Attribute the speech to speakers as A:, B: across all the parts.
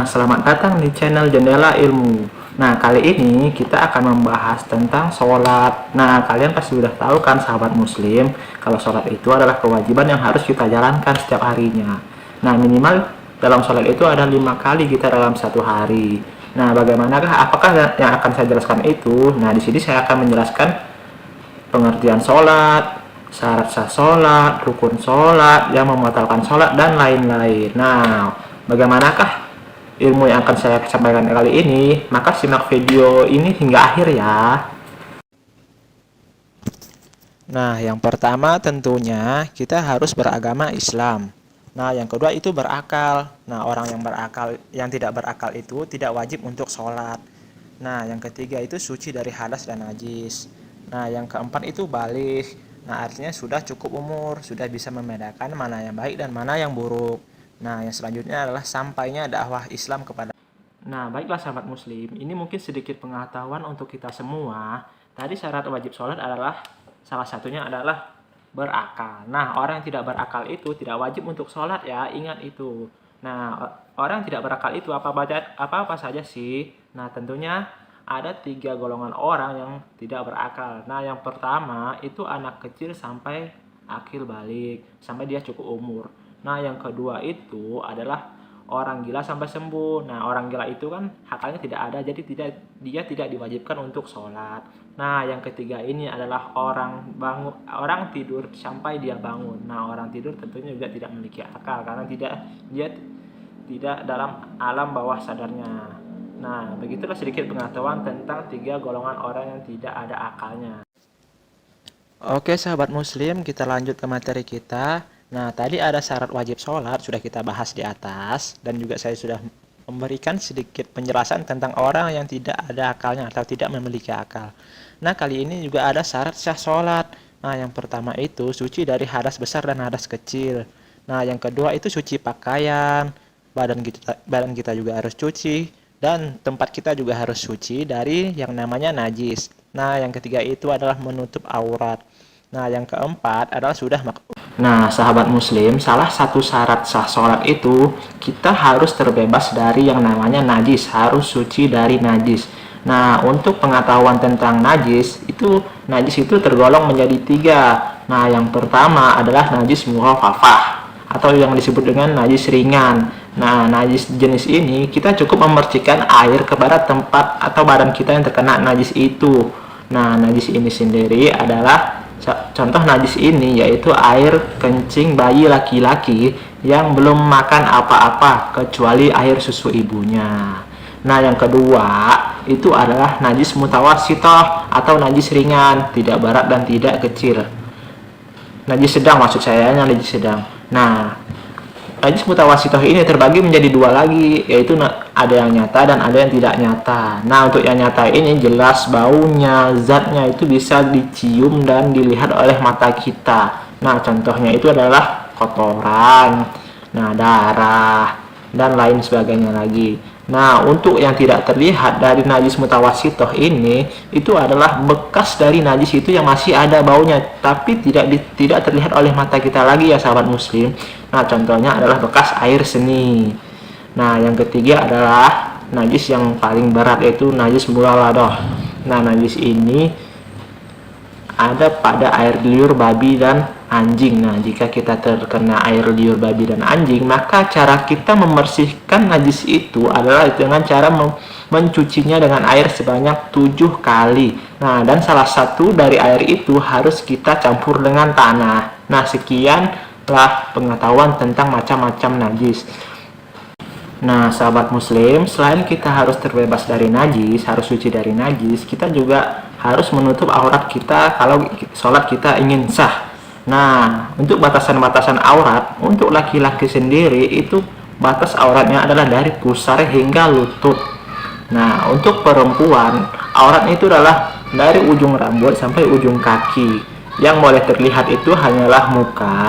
A: Selamat datang di channel Jendela Ilmu. Nah, kali ini kita akan membahas tentang sholat. Nah, kalian pasti sudah tahu kan sahabat muslim, kalau sholat itu adalah kewajiban yang harus kita jalankan setiap harinya. Nah, minimal dalam sholat itu ada 5 kali kita dalam satu hari. Nah, bagaimanakah, apakah yang akan saya jelaskan itu? Nah, di sini saya akan menjelaskan pengertian sholat, syarat sah sholat, rukun sholat, yang membatalkan sholat, dan lain-lain. Nah, bagaimanakah ilmu yang akan saya sampaikan kali ini? Maka simak video ini hingga akhir ya. Nah, yang pertama tentunya kita harus beragama Islam. Nah, yang kedua itu berakal. Nah, orang yang berakal, yang tidak berakal itu tidak wajib untuk sholat. Nah, yang ketiga itu suci dari hadas dan najis. Nah, yang keempat itu baligh. Nah, artinya sudah cukup umur, sudah bisa membedakan mana yang baik dan mana yang buruk. Nah, yang selanjutnya adalah sampainya dakwah Islam kepada. Nah, baiklah sahabat muslim, ini mungkin sedikit pengetahuan untuk kita semua. Tadi syarat wajib sholat adalah, salah satunya adalah berakal. Nah, orang yang tidak berakal itu tidak wajib untuk sholat ya, ingat itu. Nah, orang yang tidak berakal itu apa-apa saja sih? Nah, tentunya ada 3 golongan orang yang tidak berakal. Nah, yang pertama itu anak kecil sampai akil balik, sampai dia cukup umur. Nah, yang kedua itu adalah orang gila sampai sembuh. Nah, orang gila itu kan akalnya tidak ada, jadi dia tidak diwajibkan untuk sholat. Nah, yang ketiga ini adalah orang tidur sampai dia bangun. Nah, orang tidur tentunya juga tidak memiliki akal karena dia tidak dalam alam bawah sadarnya. Nah, begitulah sedikit pengetahuan tentang 3 golongan orang yang tidak ada akalnya. Oke sahabat muslim, kita lanjut ke materi kita. Nah, tadi ada syarat wajib sholat, sudah kita bahas di atas. Dan juga saya sudah memberikan sedikit penjelasan tentang orang yang tidak ada akalnya atau tidak memiliki akal. Nah, kali ini juga ada syarat sah sholat. Nah, yang pertama itu suci dari hadas besar dan hadas kecil. Nah, yang kedua itu suci pakaian, badan kita juga harus cuci, dan tempat kita juga harus suci dari yang namanya najis. Nah, yang ketiga itu adalah menutup aurat. Nah, yang keempat adalah sudah Nah, sahabat muslim, salah satu syarat sah sholat itu kita harus terbebas dari yang namanya najis, harus suci dari najis. Nah, untuk pengetahuan tentang najis itu tergolong menjadi 3. Nah, yang pertama adalah najis mukhafafah atau yang disebut dengan najis ringan. Nah, najis jenis ini kita cukup memercikan air kepada tempat atau badan kita yang terkena najis itu. Nah, najis ini sendiri adalah contoh najis ini yaitu air kencing bayi laki-laki yang belum makan apa-apa kecuali air susu ibunya. Nah, yang kedua itu adalah najis mutawassithah atau najis ringan, tidak berat dan tidak kecil. Najis sedang maksud saya, najis sedang. Nah, najis mutawassithah ini terbagi menjadi 2 lagi, yaitu ada yang nyata dan ada yang tidak nyata. Nah, untuk yang nyata ini jelas baunya, zatnya itu bisa dicium dan dilihat oleh mata kita. Nah, contohnya itu adalah kotoran, nah darah, dan lain sebagainya lagi. Nah, untuk yang tidak terlihat dari najis mutawassithah ini, itu adalah bekas dari najis itu yang masih ada baunya, tapi tidak terlihat oleh mata kita lagi ya sahabat muslim. Nah, contohnya adalah bekas air seni. Nah, yang ketiga adalah najis yang paling berat, yaitu najis mughaladah. Nah, najis ini ada pada air liur babi dan anjing. Nah, jika kita terkena air liur babi dan anjing, maka cara kita membersihkan najis itu adalah dengan cara mencucinya dengan air sebanyak 7 kali. Nah, dan salah satu dari air itu harus kita campur dengan tanah. Nah, sekianlah pengetahuan tentang macam-macam najis. Nah, sahabat muslim, selain kita harus terbebas dari najis, harus suci dari najis, kita juga harus menutup aurat kita kalau sholat kita ingin sah. Nah, untuk batasan-batasan aurat, untuk laki-laki sendiri itu batas auratnya adalah dari pusar hingga lutut. Nah, untuk perempuan, aurat itu adalah dari ujung rambut sampai ujung kaki. Yang boleh terlihat itu hanyalah muka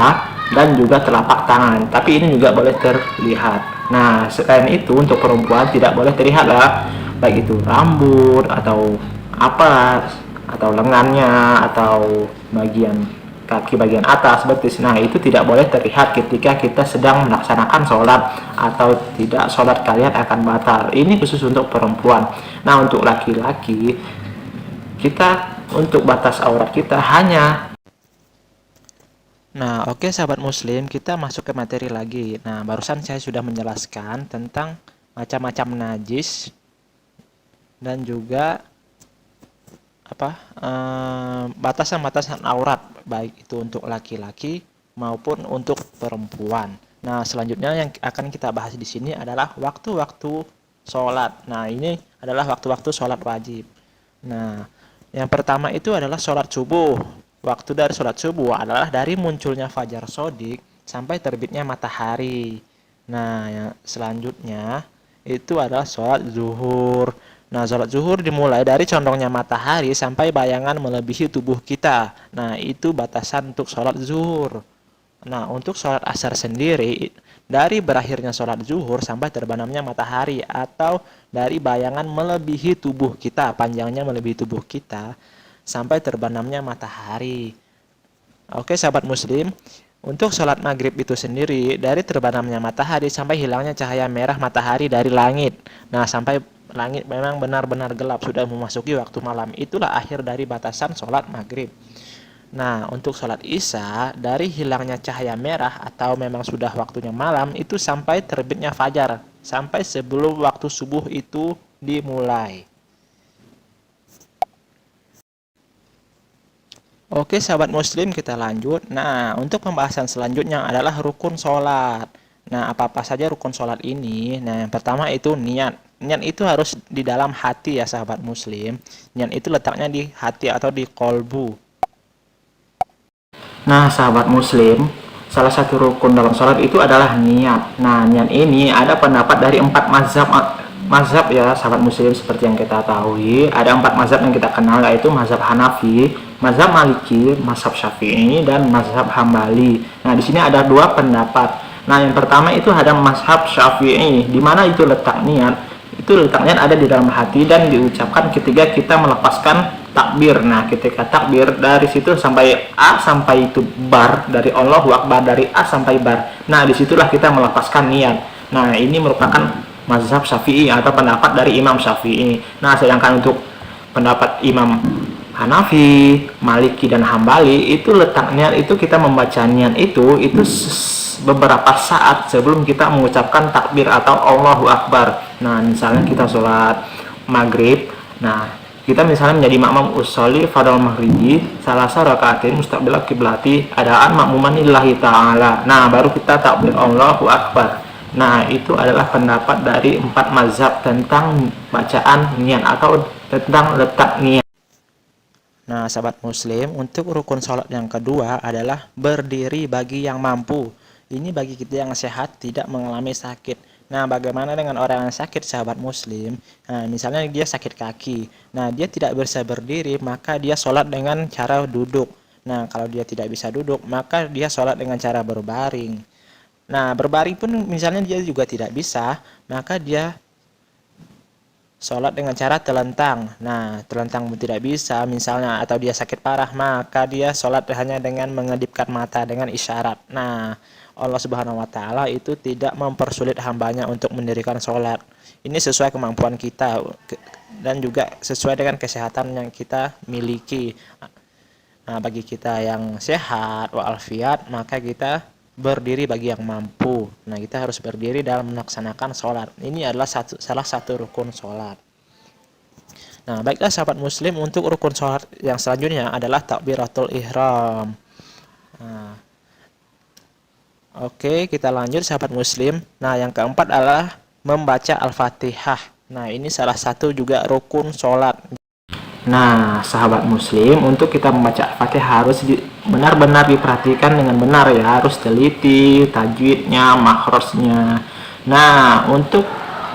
A: dan juga telapak tangan, tapi ini juga boleh terlihat. Nah, selain itu untuk perempuan tidak boleh terlihat lah, baik itu rambut atau apa, atau lengannya atau bagian kaki bagian atas, betis. Nah, itu tidak boleh terlihat ketika kita sedang melaksanakan sholat, atau tidak, sholat kalian akan batal. Ini khusus untuk perempuan. Nah, untuk laki-laki, kita untuk batas aurat kita hanya. Nah, oke sahabat muslim, kita masuk ke materi lagi. Nah, barusan saya sudah menjelaskan tentang macam-macam najis dan juga batasan-batasan aurat, baik itu untuk laki-laki maupun untuk perempuan. Nah, selanjutnya yang akan kita bahas di sini adalah waktu-waktu sholat. Nah, ini adalah waktu-waktu sholat wajib. Nah, yang pertama itu adalah sholat subuh. Waktu dari sholat subuh adalah dari munculnya fajar shodiq sampai terbitnya matahari. Nah, yang selanjutnya itu adalah sholat zuhur. Nah, sholat zuhur dimulai dari condongnya matahari sampai bayangan melebihi tubuh kita. Nah, itu batasan untuk sholat zuhur. Nah, untuk sholat asar sendiri, dari berakhirnya sholat zuhur sampai terbenamnya matahari, atau dari bayangan melebihi tubuh kita, panjangnya melebihi tubuh kita, sampai terbenamnya matahari. Oke sahabat muslim, untuk sholat maghrib itu sendiri, dari terbenamnya matahari sampai hilangnya cahaya merah matahari dari langit. Nah, sampai langit memang benar-benar gelap, sudah memasuki waktu malam. Itulah akhir dari batasan sholat maghrib. Nah, untuk sholat isya, dari hilangnya cahaya merah atau memang sudah waktunya malam, itu sampai terbitnya fajar, sampai sebelum waktu subuh itu dimulai. Oke sahabat muslim, kita lanjut. Nah, untuk pembahasan selanjutnya adalah rukun sholat. Nah, apa-apa saja rukun sholat ini? Nah, yang pertama itu niat. Niat itu harus di dalam hati ya sahabat muslim. Niat itu letaknya di hati atau di kolbu. Nah sahabat muslim, salah satu rukun dalam sholat itu adalah niat. Nah, niat ini ada pendapat dari 4 mazhab ya sahabat muslim. Seperti yang kita tahu, ada 4 mazhab yang kita kenal, yaitu mazhab Hanafi, mazhab Maliki, mazhab Syafi'i, dan mazhab Hambali. Nah, di sini ada 2 pendapat. Nah, yang pertama itu ada mazhab Syafi'i, di mana itu letak niat. Itu letaknya ada di dalam hati dan diucapkan ketika kita melepaskan takbir. Nah, ketika takbir dari situ sampai A sampai itu bar, dari Allahu Akbar, dari A sampai bar. Nah, disitulah kita melepaskan niat. Nah, ini merupakan mazhab Syafi'i atau pendapat dari Imam Syafi'i. Nah, sedangkan untuk pendapat Imam Hanafi, Maliki, dan Hambali, itu letaknya itu kita membaca niat itu beberapa saat sebelum kita mengucapkan takbir atau Allahu Akbar. Nah, misalnya kita sholat maghrib, nah kita misalnya menjadi makmum usolli fardal maghribi salasa rakaatin mustaqbil kiblati adaan makmuman lillahi ta'ala. Nah, baru kita takbir Allahu Akbar. Nah, itu adalah pendapat dari 4 mazhab tentang bacaan niat atau tentang letak niat. Nah, sahabat muslim, untuk rukun sholat yang kedua adalah berdiri bagi yang mampu. Ini bagi kita yang sehat, tidak mengalami sakit. Nah, bagaimana dengan orang yang sakit sahabat muslim? Nah, misalnya dia sakit kaki. Nah, dia tidak bisa berdiri, maka dia sholat dengan cara duduk. Nah, kalau dia tidak bisa duduk, maka dia sholat dengan cara berbaring. Nah, berbaring pun misalnya dia juga tidak bisa, maka dia sholat dengan cara telentang. Nah, telentang pun tidak bisa misalnya, atau dia sakit parah, maka dia sholat hanya dengan mengedipkan mata dengan isyarat. Nah, Allah Subhanahu wa Ta'ala itu tidak mempersulit hambanya untuk mendirikan sholat. Ini sesuai kemampuan kita dan juga sesuai dengan kesehatan yang kita miliki. Nah, bagi kita yang sehat walafiat, maka kita berdiri bagi yang mampu. Nah, kita harus berdiri dalam melaksanakan sholat. Ini adalah salah satu rukun sholat. Nah, baiklah sahabat muslim, untuk rukun sholat yang selanjutnya adalah takbiratul ihram. Nah, oke, kita lanjut sahabat muslim. Nah, yang keempat adalah membaca Al-Fatihah. Nah, ini salah satu juga rukun sholat. Nah, sahabat muslim, untuk kita membaca Al-Fatihah harus benar-benar diperhatikan dengan benar ya. Harus teliti tajwidnya, makhrajnya. Nah, untuk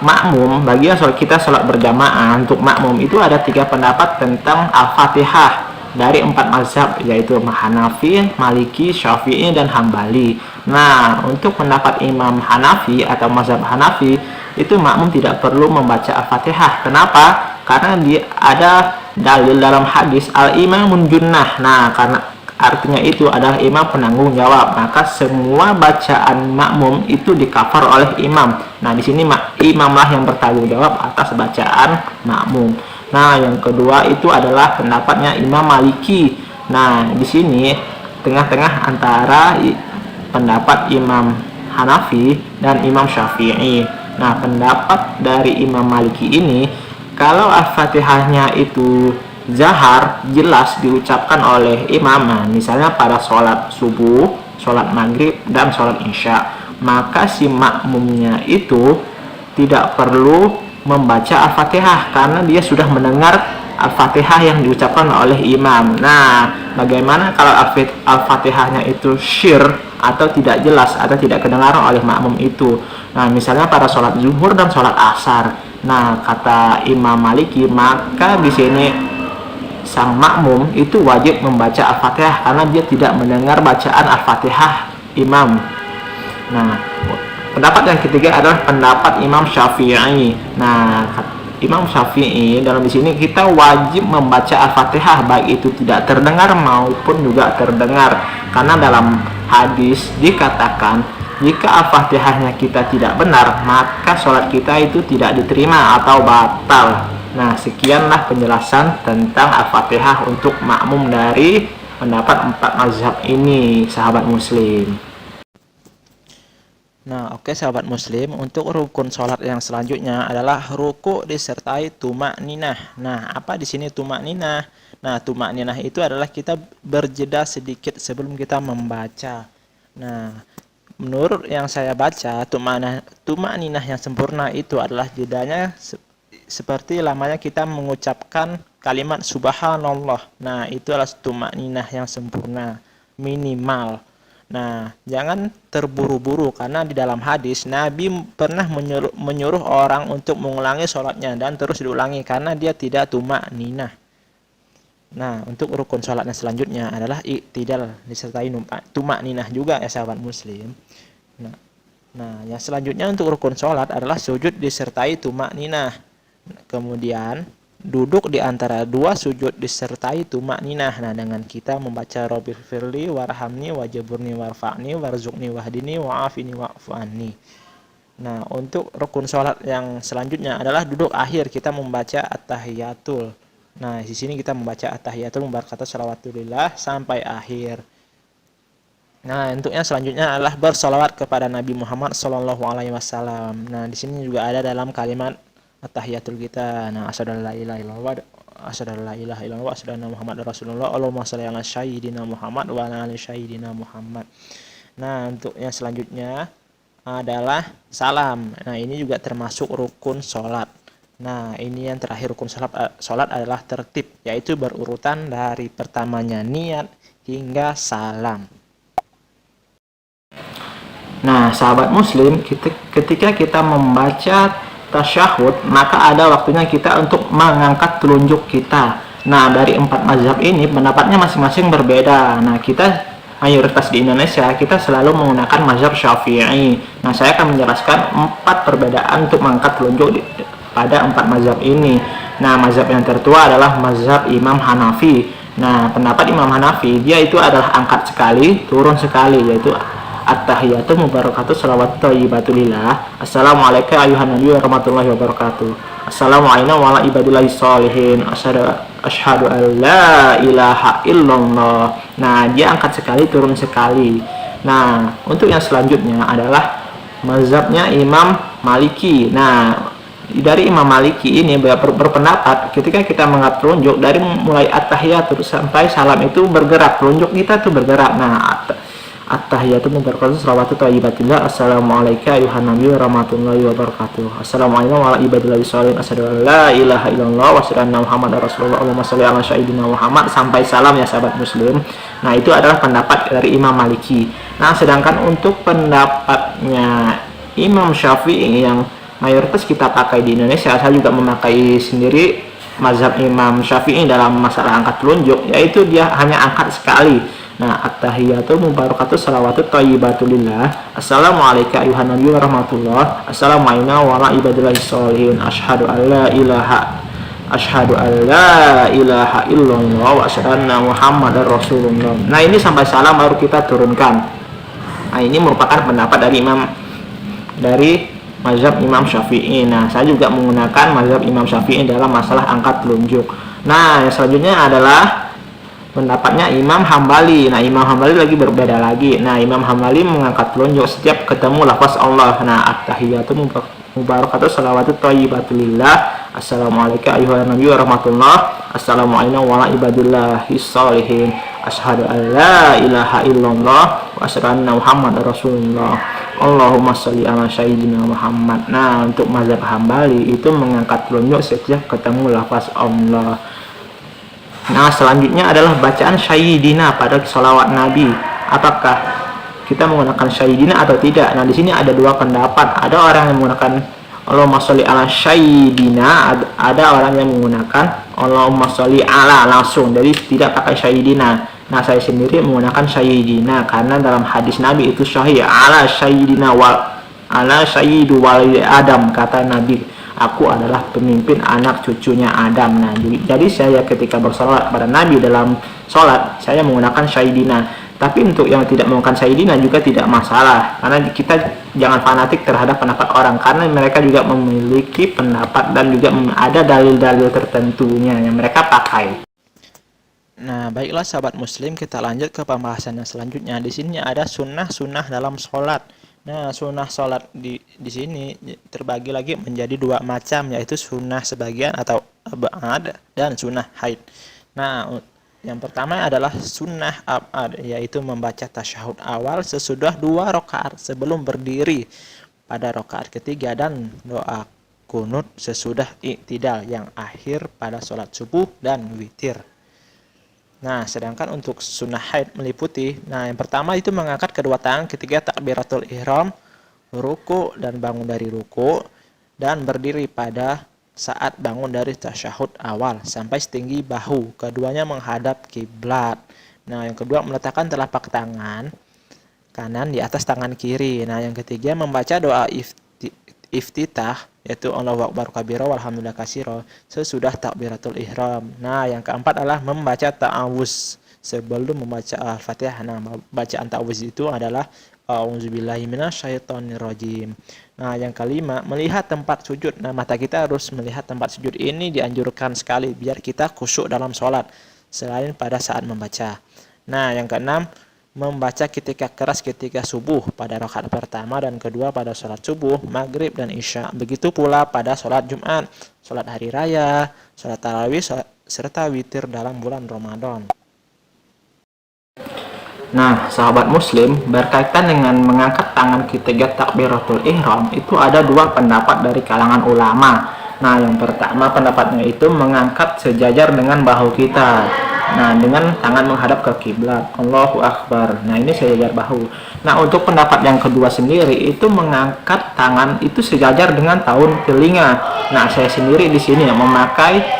A: makmum, bagi yang kita sholat berjamaah, untuk makmum itu ada 3 pendapat tentang Al-Fatihah dari 4 mazhab, yaitu Hanafi, Maliki, Syafi'i, dan Hambali. Nah, untuk pendapat Imam Hanafi atau mazhab Hanafi, itu makmum tidak perlu membaca Al-Fatihah. Kenapa? Karena dia ada dalil dalam hadis al-imamun junnah. Nah, artinya itu adalah imam penanggung jawab, maka semua bacaan makmum itu di-cover oleh imam. Nah, di sini imamlah yang bertanggung jawab atas bacaan makmum. Nah, yang kedua itu adalah pendapatnya Imam Maliki. Nah, di sini tengah-tengah antara pendapat Imam Hanafi dan Imam Syafi'i. Nah, pendapat dari Imam Maliki ini, kalau Al-Fatihahnya itu zahar, jelas diucapkan oleh imam, nah, misalnya pada sholat subuh, sholat maghrib, dan sholat isya, maka si makmumnya itu tidak perlu membaca Al-Fatihah karena dia sudah mendengar Al-Fatihah yang diucapkan oleh imam. Nah, bagaimana kalau Al-Fatihahnya itu syir atau tidak jelas atau tidak kedengaran oleh makmum itu? Nah, misalnya pada sholat zuhur dan sholat asar. Nah, kata Imam Maliki, maka di sini sang makmum itu wajib membaca Al-Fatihah karena dia tidak mendengar bacaan Al-Fatihah imam. Nah, pendapat yang ketiga adalah pendapat Imam Syafi'i. Nah, Imam Syafi'i dalam di sini kita wajib membaca Al-Fatihah baik itu tidak terdengar maupun juga terdengar, karena dalam hadis dikatakan jika Al-Fatihahnya kita tidak benar, maka sholat kita itu tidak diterima atau batal. Nah, sekianlah penjelasan tentang Al-Fatihah untuk makmum dari pendapat 4 mazhab ini, sahabat muslim. Nah, oke sahabat muslim, untuk rukun sholat yang selanjutnya adalah ruku disertai tumak ninah. Nah, apa di sini tumak ninah? Nah, tumak ninah itu adalah kita berjeda sedikit sebelum kita membaca. Nah, menurut yang saya baca, tumak ninah yang sempurna itu adalah jedanya seperti lamanya kita mengucapkan kalimat subhanallah. Nah, itu adalah tumak ninah yang sempurna, minimal. Nah, jangan terburu-buru karena di dalam hadis Nabi pernah menyuruh orang untuk mengulangi sholatnya dan terus diulangi karena dia tidak tumak ninah. Nah, untuk rukun sholatnya selanjutnya adalah iktidal disertai tumak ninah juga ya sahabat muslim. Nah, yang selanjutnya untuk rukun sholat adalah sujud disertai tumak ninah. Kemudian duduk di antara dua sujud disertai tumak ninah. Nah, dengan kita membaca Rabbil firli warhamni wajaburni warfa'ni warzuqni wahdini wa'afini wa'fu'anni. Nah, untuk rukun sholat yang selanjutnya adalah duduk akhir, kita membaca at-tahiyatul. Nah, di sini kita membaca at-tahiyatul mubarakatuh shalawatulillah sampai akhir. Nah, untuk yang selanjutnya adalah bersolawat kepada Nabi Muhammad SAW. Nah, di sini juga ada dalam kalimat at-tahiyatul kita. Nah, asyhadu an la ilaha illallah, asyhadu an la ilaha illallah, asyhadu anna Muhammadar Rasulullah, Allahumma shalli ala sayyidina Muhammad wa ala ali sayyidina Muhammad. Nah, untuk yang selanjutnya adalah salam. Nah, ini juga termasuk rukun sholat. Nah, ini yang terakhir rukun sholat adalah tertib, yaitu berurutan dari pertamanya niat hingga salam. Nah, sahabat muslim, ketika kita membaca tasyahud, maka ada waktunya kita untuk mengangkat telunjuk kita. Nah, dari 4 mazhab ini pendapatnya masing-masing berbeda. Nah, kita mayoritas di Indonesia kita selalu menggunakan mazhab Syafi'i. Nah, saya akan menjelaskan 4 perbedaan untuk mengangkat telunjuk pada 4 mazhab ini. Nah, mazhab yang tertua adalah mazhab Imam Hanafi. Nah, pendapat Imam Hanafi dia itu adalah angkat sekali, turun sekali, yaitu at-tahiyatu mubarakatuh salawat thayyibatulillah. Assalamualaikum ayuhan nabi warahmatullahi wabarakatuh. Assalamualaikum wala ibadillahi sholihin. Asyhadu an la ilaha illallah. Nah, dia angkat sekali, turun sekali. Nah, untuk yang selanjutnya adalah mazhabnya Imam Maliki. Nah, dari Imam Maliki ini berpendapat ketika kita mengangkat telunjuk dari mulai at-tahiyatu sampai salam itu bergerak, telunjuk kita tuh bergerak. Nah, at-tahiyatu mubarakatuh salawatu thayyibatillah. Assalamualaikum ayuhan nabi warahmatullahi wabarakatuh. Assalamualaikum warahmatullahi wabarakatuh. Asyhadu an la ilaha illallah wa asyhadu anna Muhammadar Rasulullah. Allahumma shalli ala sayyidina Muhammad sampai salam ya sahabat muslim. Nah, itu adalah pendapat dari Imam Maliki. Nah, sedangkan untuk pendapatnya Imam Syafi'i yang mayoritas kita pakai di Indonesia, saya juga memakai sendiri mazhab Imam Syafi'i dalam masalah angkat telunjuk, yaitu dia hanya angkat sekali. Nah, at-tahiyatu mubarakatuh salawatu thayyibatulillah. Assalamualaikum ayuhan nabi warahmatullah. Assalamualaikum wala ibadillahi sholihin. Asyhadu an la ilaha asyhadu alla ilaha illallah wa asyhadu anna muhammadar rasulullah. Nah, ini sampai salam baru kita turunkan. Nah, ini merupakan pendapat dari mazhab Imam Syafi'i. Nah, saya juga menggunakan mazhab Imam Syafi'i dalam masalah angkat telunjuk. Nah, yang selanjutnya adalah pendapatnya Imam Hambali. Nah, Imam Hambali lagi berbeda lagi. Nah, Imam Hambali mengangkat telunjuk setiap ketemu lafaz Allah. Nah, at-tahiyatu mubarakatuh salawatu thayyibatulillah. Assalamualaikum ayuhan nabi warahmatullah. Assalamualaikum wa ala ibadillahis sholihin. Asyhadu an la ilaha illallah wa asyhadu anna muhammadar rasulullah. Allahumma sholli ala sayyidina Muhammad. Nah, untuk mazhab Hambali itu mengangkat telunjuk setiap ketemu lafaz Allah. Nah, selanjutnya adalah bacaan Sayyidina pada sholawat Nabi. Apakah kita menggunakan Sayyidina atau tidak? Nah, di sini ada dua pendapat. Ada orang yang menggunakan Allahumma sholli ala Sayyidina, ada orang yang menggunakan Allahumma sholli ala langsung, jadi tidak pakai Sayyidina. Nah, saya sendiri menggunakan Sayyidina karena dalam hadis Nabi itu sahih, ala Sayyidina wal ala Sayyidu walid Adam, kata Nabi, aku adalah pemimpin anak cucunya Adam. Nah, jadi saya ketika bersolat kepada Nabi dalam solat, saya menggunakan Sayyidina. Tapi untuk yang tidak menggunakan Sayyidina juga tidak masalah, karena kita jangan fanatik terhadap pendapat orang, karena mereka juga memiliki pendapat dan juga ada dalil-dalil tertentunya yang mereka pakai. Nah, baiklah sahabat muslim, kita lanjut ke pembahasan yang selanjutnya. Di sini ada sunnah-sunnah dalam sholat. Nah, sunnah sholat di sini terbagi lagi menjadi dua macam, yaitu sunnah sebagian atau abad dan sunnah haid. Nah, yang pertama adalah sunnah abad, yaitu membaca tasyahud awal sesudah 2 rakaat sebelum berdiri pada rakaat ketiga dan doa kunut sesudah i'tidal yang akhir pada sholat subuh dan witir. Nah, sedangkan untuk sunnah haid meliputi, nah yang pertama itu mengangkat kedua tangan ketika takbiratul ihram, ruku dan bangun dari ruku, dan berdiri pada saat bangun dari tasyahud awal sampai setinggi bahu, keduanya menghadap kiblat. Nah, yang kedua meletakkan telapak tangan kanan di atas tangan kiri. Nah, yang ketiga membaca doa iftitah, yaitu Allahu akbar kabira walhamdulillah katsira sesudah takbiratul ihram. Nah, yang keempat adalah membaca ta'awuz sebelum membaca al-fatihah. Nah, bacaan ta'awuz itu adalah a'udzubillahi minasyaitonirrajim. Nah, yang kelima, melihat tempat sujud. Nah, mata kita harus melihat tempat sujud. Ini dianjurkan sekali biar kita khusyuk dalam sholat selain pada saat membaca. Nah, yang keenam, membaca ketika keras ketika subuh pada rakaat pertama dan kedua pada sholat subuh, maghrib dan isya. Begitu pula pada sholat Jumat, sholat hari raya, sholat tarawih, serta witir dalam bulan Ramadan. Nah, sahabat muslim, berkaitan dengan mengangkat tangan ketika takbiratul ihram itu ada dua pendapat dari kalangan ulama. Nah, yang pertama pendapatnya itu mengangkat sejajar dengan bahu kita. Nah, dengan tangan menghadap ke kiblat. Allahu akbar. Nah, ini sejajar bahu. Nah, untuk pendapat yang kedua sendiri itu mengangkat tangan itu sejajar dengan daun telinga. Nah, saya sendiri di sini memakai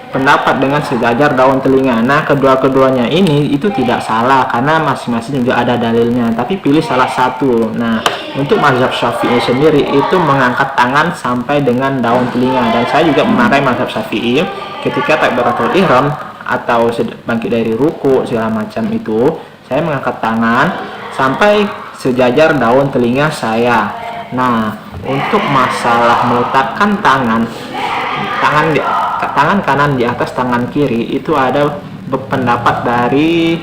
A: pendapat dengan sejajar daun telinga. Nah, kedua-keduanya ini itu tidak salah karena masing-masing juga ada dalilnya, tapi pilih salah satu. Nah, untuk mazhab Syafi'i sendiri itu mengangkat tangan sampai dengan daun telinga, dan saya juga memakai mazhab Syafi'i ketika takbiratul ihram atau bangkit dari ruku segala macam itu, saya mengangkat tangan sampai sejajar daun telinga saya. Nah, untuk masalah meletakkan tangan kanan di atas tangan kiri itu ada pendapat dari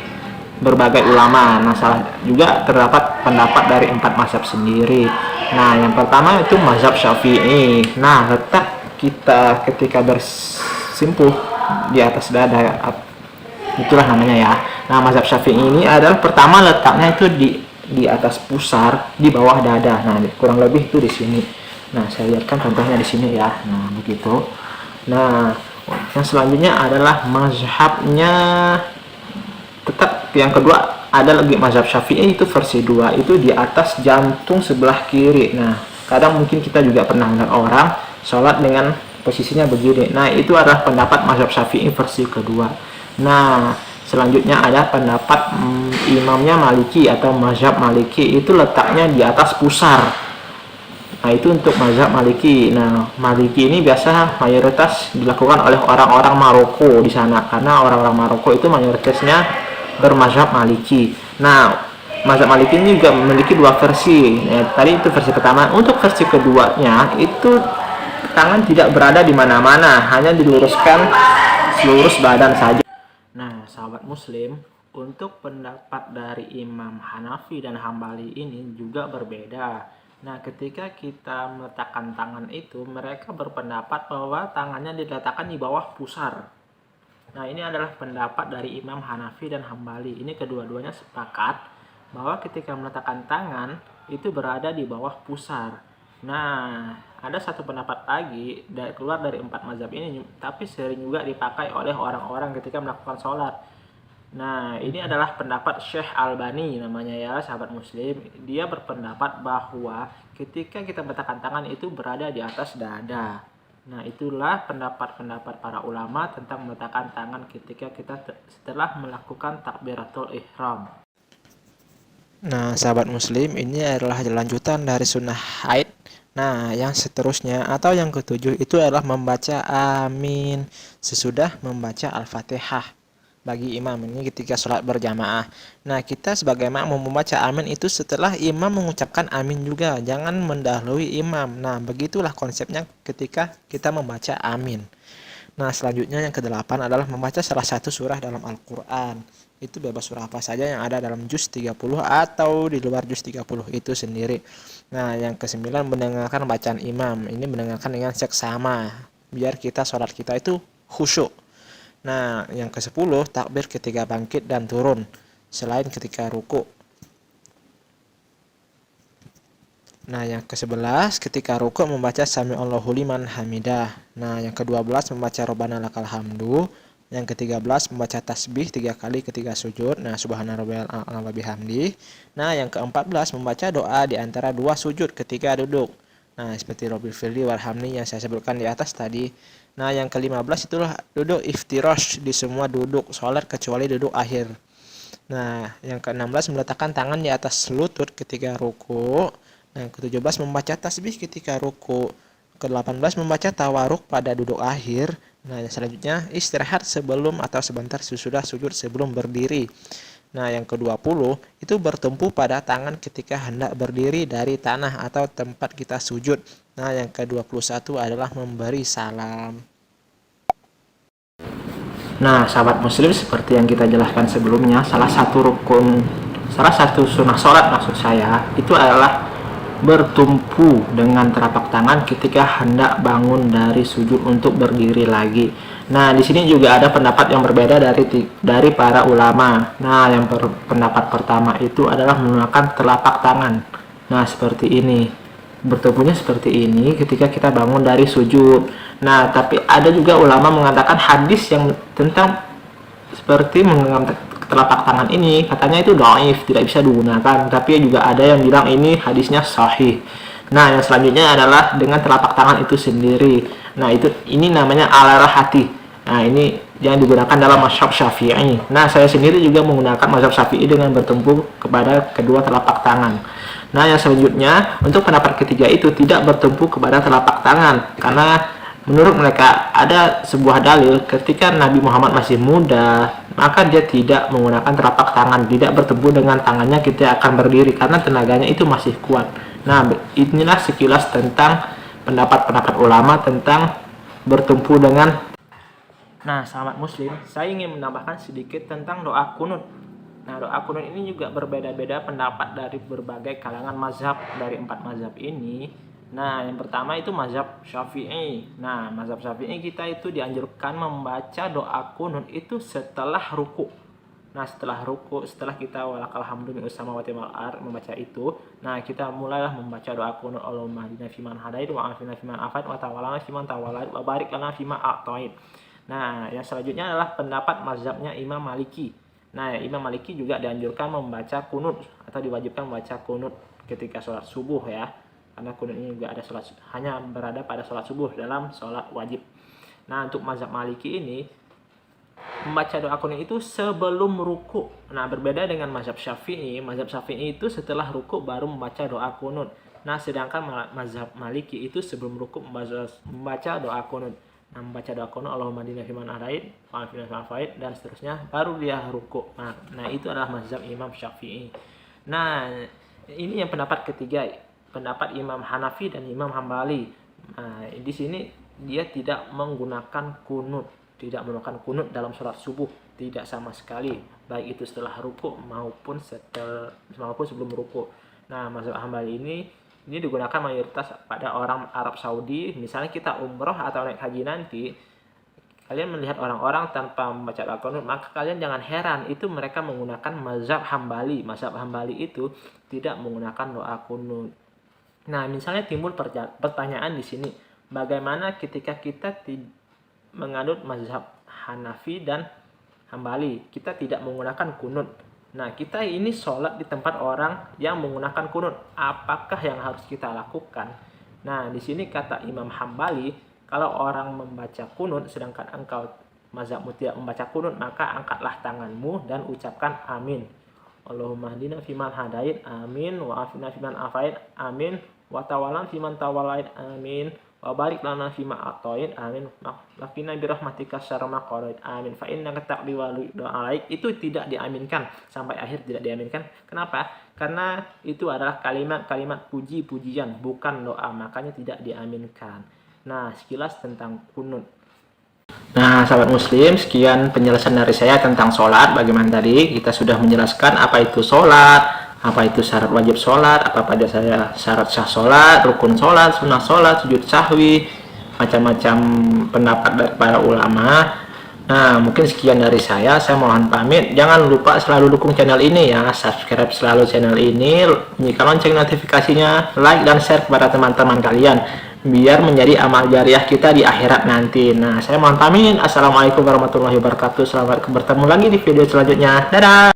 A: berbagai ulama. Nah, juga terdapat pendapat dari 4 mazhab sendiri. Nah, yang pertama itu mazhab Syafi'i. Nah, letak kita ketika bersimpuh di atas dada, itulah namanya ya. Nah, mazhab Syafi'i ini adalah pertama letaknya itu di atas pusar di bawah dada. Nah, kurang lebih itu di sini. Nah, saya lihatkan contohnya di sini ya. Nah, begitu. Nah, yang selanjutnya adalah mazhabnya tetap yang kedua ada lagi mazhab Syafi'i itu versi 2 itu di atas jantung sebelah kiri. Nah, kadang mungkin kita juga pernah melihat orang sholat dengan posisinya begini. Nah, itu adalah pendapat mazhab Syafi'i versi kedua. Nah, selanjutnya ada pendapat imamnya Maliki atau mazhab Maliki itu letaknya di atas pusar. Nah, itu untuk mazhab Maliki. Nah, Maliki ini biasa mayoritas dilakukan oleh orang-orang Maroko di sana, karena orang-orang Maroko itu mayoritasnya bermazhab Maliki. Nah, mazhab Maliki ini juga memiliki dua versi. Tadi itu versi pertama. Untuk versi keduanya itu tangan tidak berada di mana-mana, hanya diluruskan selurus badan saja. Nah, sahabat Muslim, untuk pendapat dari Imam Hanafi dan Hambali ini juga berbeda. Nah, ketika kita meletakkan tangan itu, mereka berpendapat bahwa tangannya diletakkan di bawah pusar. Nah, ini adalah pendapat dari Imam Hanafi dan Hambali. Ini kedua-duanya sepakat bahwa ketika meletakkan tangan itu berada di bawah pusar. Nah, ada satu pendapat lagi keluar dari empat mazhab ini, tapi sering juga dipakai oleh orang-orang ketika melakukan sholat. Nah, ini adalah pendapat Syekh Albani namanya ya, sahabat Muslim. Dia berpendapat bahwa ketika kita meletakkan tangan itu berada di atas dada. Nah, itulah pendapat-pendapat para ulama tentang meletakkan tangan ketika kita setelah melakukan takbiratul ihram. Nah, sahabat Muslim, ini adalah lanjutan dari sunnah haid. Nah, yang seterusnya atau yang ketujuh itu adalah membaca amin sesudah membaca Al-Fatihah bagi imam ini ketika sholat berjamaah. Nah, kita sebagai makmum membaca amin itu setelah imam mengucapkan amin juga, jangan mendahului imam. Nah, begitulah konsepnya ketika kita membaca amin. Nah, selanjutnya yang kedelapan adalah membaca salah satu surah dalam Al-Quran. Itu bebas surah apa saja yang ada dalam juz 30 atau di luar juz 30 itu sendiri. Nah, yang kesembilan mendengarkan bacaan imam. Ini mendengarkan dengan seksama, biar kita sholat kita itu khusyuk. Nah, yang ke-10 takbir ketika bangkit dan turun selain ketika ruku. Nah, yang ke-11 ketika ruku membaca sami'allahu liman hamidah. Nah, yang ke-12 membaca robbana lakal hamdu. Yang ke-13 membaca tasbih 3 kali ketika sujud. Nah, subhana rabbiyal a'la wa bihamdi. Nah, yang ke-14 membaca doa di antara dua sujud ketika duduk. Nah, seperti Rabbil firli warhamni yang saya sebutkan di atas tadi. Nah, yang ke-15 itulah duduk iftirash di semua duduk sholat kecuali duduk akhir. Nah, yang ke-16 meletakkan tangan di atas lutut ketika ruku. Nah, yang ke-17 membaca tasbih ketika ruku. Ke-18 membaca tawaruk pada duduk akhir. Nah, yang selanjutnya istirahat sebelum atau sebentar sesudah sujud sebelum berdiri. Nah, yang ke-20 itu bertumpu pada tangan ketika hendak berdiri dari tanah atau tempat kita sujud. Nah, yang ke-21 adalah memberi salam. Nah, sahabat Muslim, seperti yang kita jelaskan sebelumnya, salah satu sunnah sholat maksud saya, itu adalah bertumpu dengan telapak tangan ketika hendak bangun dari sujud untuk berdiri lagi. Nah, di sini juga ada pendapat yang berbeda dari para ulama. Nah, yang pendapat pertama itu adalah menggunakan telapak tangan. Nah, seperti ini. Bertumpunya seperti ini ketika kita bangun dari sujud. Nah, tapi ada juga ulama mengatakan hadis yang tentang seperti menggunakan telapak tangan ini katanya itu dhaif, tidak bisa digunakan. Tapi juga ada yang bilang ini hadisnya sahih. Nah, yang selanjutnya adalah dengan telapak tangan itu sendiri. Nah, ini namanya ala rahati. Nah, ini yang digunakan dalam mazhab Syafi'i. Nah, saya sendiri juga menggunakan mazhab Syafi'i dengan bertumpu kepada kedua telapak tangan. Nah, yang selanjutnya untuk pendapat ketiga itu tidak bertumpu kepada telapak tangan karena menurut mereka ada sebuah dalil ketika Nabi Muhammad masih muda, maka dia tidak menggunakan telapak tangan, tidak bertumpu dengan tangannya kita akan berdiri karena tenaganya itu masih kuat. Nah, inilah sekilas tentang pendapat-pendapat ulama tentang bertumpu dengan. Nah, sahabat Muslim, saya ingin menambahkan sedikit tentang doa kunut. Nah, doa kunut ini juga berbeda-beda pendapat dari berbagai kalangan mazhab dari 4 mazhab ini. Nah, yang pertama itu mazhab Syafi'i. Nah, mazhab Syafi'i kita itu dianjurkan membaca doa kunut itu setelah ruku. Nah, setelah ruku, setelah kita walakal hamdu min samawati wal ardh membaca itu, nah kita mulailah membaca doa kunut Allahumma hdina fiman hadait wa afina fiman afait wa tawallana fiman tawallait wa barik lana fima a'tait. Nah, yang selanjutnya adalah pendapat mazhabnya Imam Maliki. Nah, Imam Maliki juga dianjurkan membaca kunut atau diwajibkan membaca kunut ketika sholat subuh ya. Karena kunut ini juga ada hanya berada pada sholat subuh dalam sholat wajib. Nah, untuk mazhab Maliki ini membaca doa kunut itu sebelum ruku. Nah, berbeda dengan mazhab Syafi'i. Mazhab Syafi'i itu setelah ruku baru membaca doa kunut. Nah, sedangkan mazhab Maliki itu sebelum rukuk membaca doa kunut. Nah, membaca doa kunut Allahumma hdina fiman hadait wa afina fiman afait dan seterusnya, baru dia rukuk. Nah, itu adalah mazhab Imam Syafi'i. Nah, ini yang pendapat ketiga, pendapat Imam Hanafi dan Imam Hambali. Nah, di sini dia tidak menggunakan kunut, dalam sholat subuh, tidak sama sekali, baik itu setelah rukuk maupun sebelum rukuk. Nah, mazhab Hambali ini digunakan mayoritas pada orang Arab Saudi. Misalnya kita umroh atau naik haji nanti, kalian melihat orang-orang tanpa membaca doa kunut, maka kalian jangan heran, itu mereka menggunakan mazhab Hambali. Mazhab Hambali itu tidak menggunakan doa kunut. Nah, misalnya timbul pertanyaan di sini, bagaimana ketika kita menganut mazhab Hanafi dan Hambali, kita tidak menggunakan kunut. Nah, kita ini sholat di tempat orang yang menggunakan kunut. Apakah yang harus kita lakukan? Nah, di sini kata Imam Hambali, kalau orang membaca kunut, sedangkan engkau mazhabmu tidak membaca kunut, maka angkatlah tanganmu dan ucapkan amin. Allahumma hdina fiman hadait, amin. Wa afina fiman afait, amin. Wa tawalan fiman tawalait, amin. Wa barik lana fima atoin, amin. Lakina birahmatika syarra ma qadait, amin. Fa innaka taqdi wa alaik, itu tidak diaminkan sampai akhir, tidak diaminkan. Kenapa? Karena itu adalah kalimat-kalimat puji-pujian, bukan doa, makanya tidak diaminkan. Nah, sekilas tentang kunut. Nah, sahabat muslim, sekian penjelasan dari saya tentang sholat. Bagaimana tadi kita sudah menjelaskan apa itu sholat, apa itu syarat wajib sholat, apa pada saya syarat sah sholat, rukun sholat, sunnah sholat, sujud sahwi, macam-macam pendapat dari para ulama. Nah, mungkin sekian dari saya mohon pamit. Jangan lupa selalu dukung channel ini ya, subscribe selalu channel ini, nyalakan lonceng notifikasinya, like dan share kepada teman-teman kalian, biar menjadi amal jariah kita di akhirat nanti. Nah, saya mohon pamit. Assalamualaikum warahmatullahi wabarakatuh. Selamat bertemu lagi di video selanjutnya. Dadah.